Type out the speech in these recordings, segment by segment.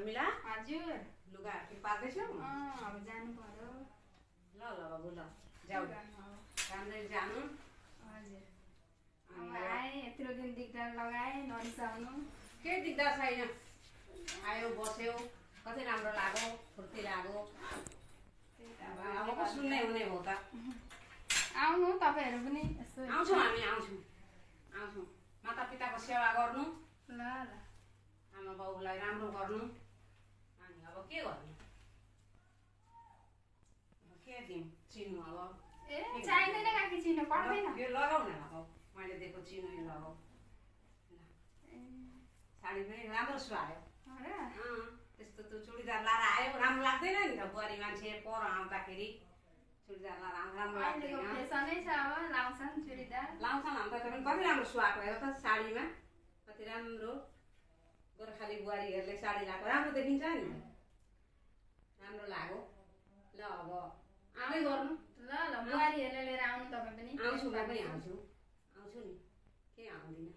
शर्मिला हजुर लुगा ठिक पार्दैछौ? अब जानु पर्यो। ल ल बाबु ल जाऊ राम्ररी जानु। हजुर अब आए यत्रो दिन दिगदार लगाए नरिसाउनु। केही दिगदार छैन, आयो बस्यो कति राम्रो लाग्यो, फुर्ती लाग्यो। अब कस्तो सुन्ने हुने हो त? आउनु तपाईहरु पनि यसो। आउँछौँ हामी आउँछौँ माता पिताको सेवा गर्नु, ल ल आमा बाउलाई राम्रो गर्नु। अनि अब के गर्नु, के दिउँ चिन्नु? अब ए चाहिँदैन काकी चिन्नु पर्दैन। यो लगाउ न, लगाऊ मैले दिएको चिनो यो लगाऊ। साडी पनि राम्रो सुहायो। त्यस्तो त्यो चुडीदार लाएर आयो राम्रो लाग्दैन नि त? बुहारी मान्छे पर आउँदाखेरि चुडीदार लाएर राम्रो लाग्दैन। फेसनै छ अब लाउँछन् चुडीदार। लाउँछन् अन्त पनि कति राम्रो सुहाएको हेर त साडीमा, कति राम्रो गोर्खाली बुहारीहरूले साडी लगाएको राम्रो देखिन्छ नि, राम्रो लाग्यो। ल अब आउँदै गर्नु। ल ल बुहारीहरूले लिएर आउनु तपाईँ पनि। आउँछु म पनि आउँछु नि, के आउँदिनँ।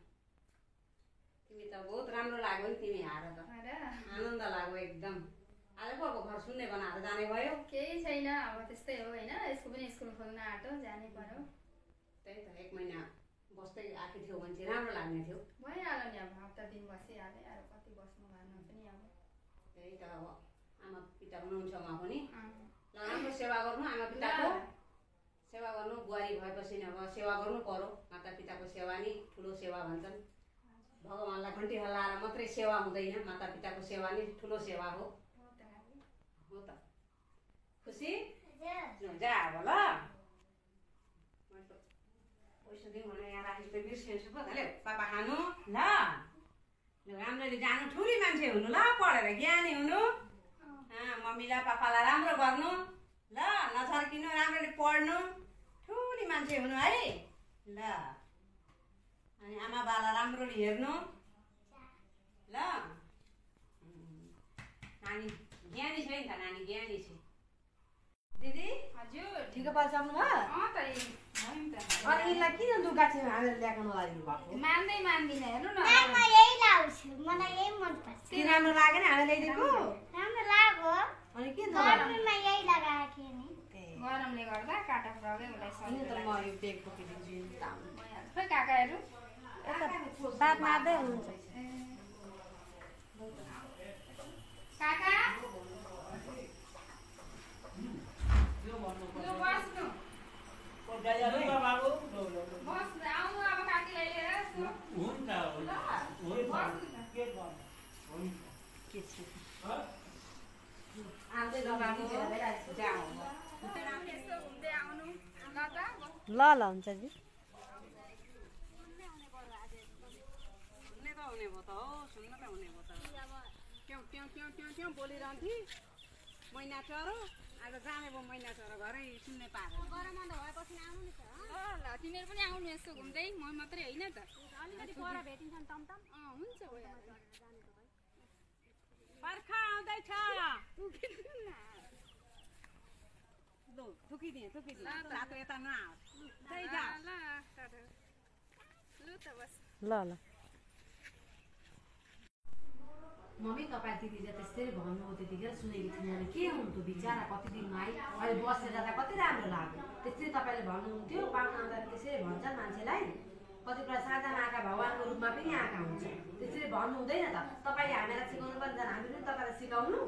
तिमी त बहुत राम्रो लाग्यो नि, तिमी आएर त आनन्द लाग्यो एकदम। आज पो अब घर सुन्ने बनाएर जाने भयो। केही छैन अब त्यस्तै हो होइन, यसको पनि स्कुल खोल्न आँटो जानै पर्यो। त्यही त 1 महिना बस्दै आएको थियो भने चाहिँ राम्रो लाग्ने थियो। भइहाल्यो नि, अब हप्ता दिन बसिहाले अरू कति बस्नु भएन पनि। अब त्यही त अब आमा पिता हुनुहुन्छ उहाँ पनि, ल राम्रो सेवा गर्नु, आमा पिताको सेवा गर्नु। बुहारी भएपछि अब सेवा गर्नु पर्यो। माता पिताको सेवा नि ठुलो सेवा भन्छन्। भगवान्लाई घन्टी हल्लाएर मात्रै सेवा हुँदैन, माता पिताको सेवा नि ठुलो सेवा हो त। खुसी जा अब ल पैसा दिउँ भनेर यहाँ राखेको त बिर्सिन्छु पो त। पापा खानु ल, राम्ररी जानु, ठुली मान्छे हुनु ल, पढेर ज्ञानी हुनु। मम्मीलाई पापालाई राम्रो गर्नु ल, नछर्किनु, राम्ररी पढ्नु, ठुली मान्छे हुनु है ल। अनि आमा बाला राम्ररी हेर्नु ल। नानी ज्ञानी छ नि त, नानी ज्ञानी छ। दिदी हजुर ठिक पारिसक्नु भयो? त भयो नि त। अनि यसलाई किन लुगा चाहिँ हालेर ल्याएको नलागिनु भएको? मान्दिनँ हेर्नु न। म यही लाउँछु, मलाई यही मनपर्छ। के राम्रो लागेन हालेर ल्याइदिएको? राम्रो लाग्यो, अनि के गरममा यही लगाएको थिएँ नि। गरमले गर्दा काटा प्रब्लम उसलाई होइन त म यो बेग बोकिदिन्छु नि त। खै काकाहरू साथ मार्दै हुनुहुन्छ। काका बस्नु बस्नु आउनु अब काकीलाई लिएर यसो। हुन्छ के छ? आउँदै लगाएको जाऊ यसो घुम्दै आउनु ल त। ल ल हुन्छ जी। सुन्ने त हुने भयो त हो, सुन्न त हुने भयो त। ट्याउ ट्याउ ट्याउ ट्याउ ट्याउ बोलिरहन्थे मैना चरो, आज जाने भयो मैना चरो घरै सुन्ने पारेर। गरम अन्त भएपछि आउनु नि त। ल तिमीहरू पनि आउनु यसो घुम्दै, म मात्रै होइन त। अलिकति पर भेटिन्छन् टमटम। हुन्छ भइहाल्यो। बर्खा आउँदैछ, लु थुकिदिएँ तातो यता नआओस्। त्यही जा ल लु त बस। ल ल मम्मी तपाईँ दिदीले त्यसरी भन्नुभयो त्यतिखेर सुनेको थिएन भने के हुन्थ्यो बिचरा, कति दिन आइ अहिले बसेर जाँदा कति राम्रो लाग्यो। त्यसरी तपाईँले भन्नुहुन्थ्यो, पाहुना आउँदा त्यसरी भन्छ मान्छेलाई, कति कुरा साझा आँखा भगवान्को रूपमा पनि आँखा हुन्छ, त्यसरी भन्नु हुँदैन त। तपाईँले हामीलाई सिकाउनु पर्ने, हामी पनि तपाईँलाई सिकाउनु।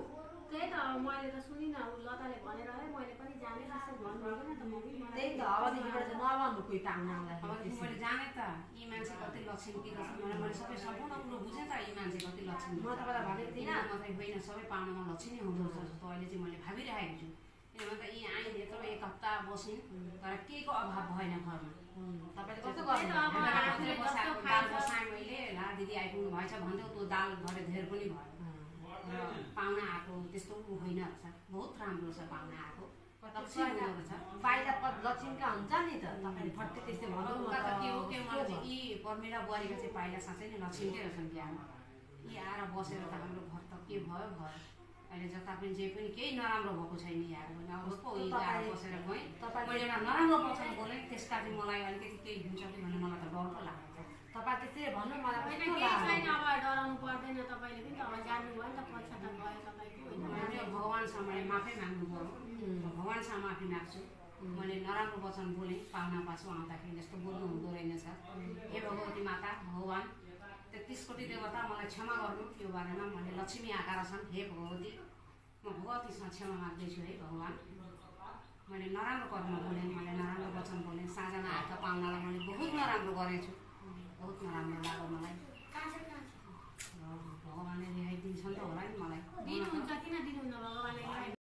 त्यही त मैले त सुनिनँ, लताले भनेर है मैले पनि जाने जस्तो भन्नु हुँदैन त मम्मी। त्यही त अबदेखिबाट चाहिँ नभन्नु कोही पाहुना आउँदाखेरि। अब मैले जाने त यी मान्छे कति लक्षण के गर्छ भनेर मैले सबै सम्पूर्ण कुरो बुझेँ त। यी मान्छे कति लक्षण म तपाईँलाई भनेको थिइनँ मात्रै होइन, सबै पाहुनामा लक्षणै हुँदो रहेछ जस्तो अहिले चाहिँ मैले भाबिरहेको छु। किनभने त यी आइन् यत्रो 1 हप्ता बसिन् तर केहीको अभाव भएन घरमा। तपाईँले कस्तो गर्नु दाल बसाएँ मैले, ला दिदी आइपुग्नु भएछ भन्थ्यो, त्यो दाल भरे धेर पनि भयो। पाहुना आएको त्यस्तो होइन रहेछ, बहुत राम्रो छ पाहुना आएको। बाहिर लक्षणका हुन्छ नि त, तपाईँले फट्टै त्यस्तै भन्नु के हो के मलाई चाहिँ यी पर्मिला बुहारीको चाहिँ पाइला साँच्चै नै लक्षणकै रहेछन् कि यी आएर बसेर त हाम्रो घर त के भयो भयो। अहिले जता पनि जे पनि केही नराम्रो भएको छैन यहाँ पनि। अब कस्तो आएर बसेर गएँ, मैले एउटा नराम्रो पक्षमा बोलेँ, त्यसका चाहिँ मलाई अलिकति केही हुन्छ कि भन्ने मलाई त डर पो लाग्छ। तपाईँ त्यसरी भन्नु मलाई होइन केही छैन, अब डराउनु पर्दैन। तपाईँले पनि त अब जानुभयो नि त, पश्चाताप भयो भगवान्सँग मैले माफी माग्नु पर्यो भगवान्सँग माफी माग्छु मैले नराम्रो वचन बोलेँ पाहुना पासु आउँदाखेरि जस्तो बोल्नु हुँदो रहेनछ हे भगवती माता भगवान् 33 कोटी देवता मलाई क्षमा गर्नु यो बारेमा मैले लक्ष्मी आकार छन् हे भगवती म भगवतीसँग क्षमा माग्दैछु है भगवान् मैले नराम्रो कर्म बोलेँ मैले नराम्रो वचन बोलेँ साँझमा आएका पाहुनालाई मैले बहुत नराम्रो गरेछु बहुत नराम्रो लाग्यो मलाई